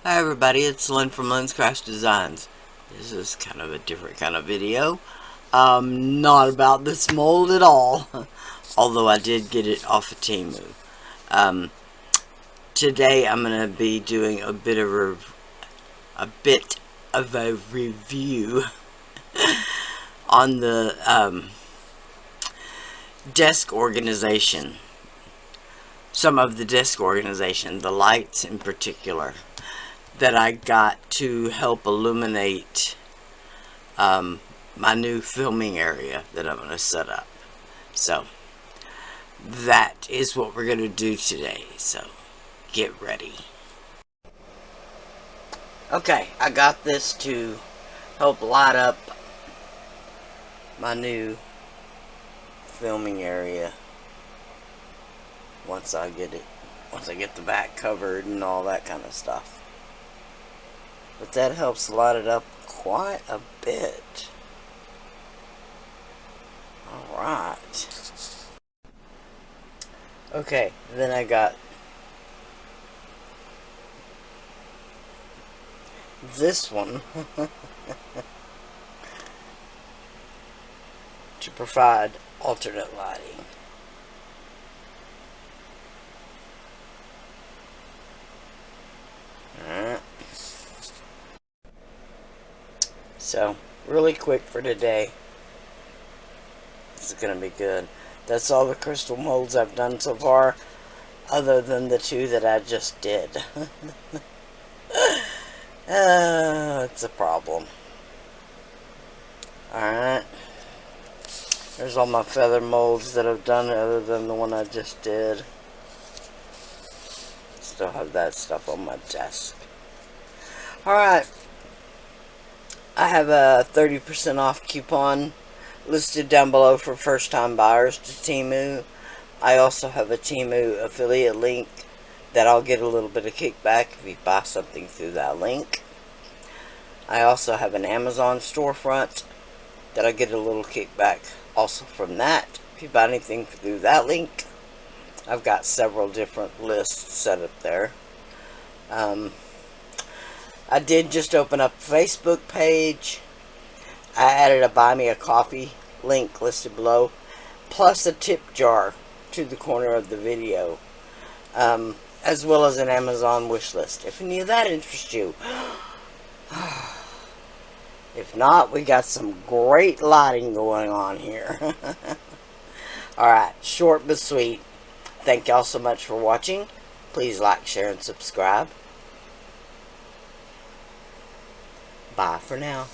Hi everybody, it's Lynn from Lynn's Craft Designs. This is kind of a different kind of video. Not about this mold at all, although I did get it off of TEMU. Today I'm going to be doing a bit of a review on the desk organization. Some of the desk organization, the lights in particular, that I got to help illuminate my new filming area that I'm going to set up. So that is what we're going to do today. So get ready. Okay, I got this to help light up my new filming area once I get the back covered and all that kind of stuff. But that helps light it up quite a bit. Alright. Okay, then I got this one to provide alternate lighting. Alright. So, really quick for today. This is going to be good. That's all the crystal molds I've done so far, other than the two that I just did. It's a problem. Alright. There's all my feather molds that I've done other than the one I just did. Still have that stuff on my desk. Alright. I have a 30% off coupon listed down below for first-time buyers to TEMU. I also have a TEMU affiliate link that I'll get a little bit of kickback if you buy something through that link. I also have an Amazon storefront that I get a little kickback also from that if you buy anything through that link. I've got several different lists set up there. I did just open up a Facebook page. I added a buy me a coffee link listed below, plus a tip jar to the corner of the video, as well as an Amazon wish list if any of that interests you. If not, we got some great lighting going on here. Alright, short but sweet. Thank y'all so much for watching. Please like, share, and subscribe. Bye for now.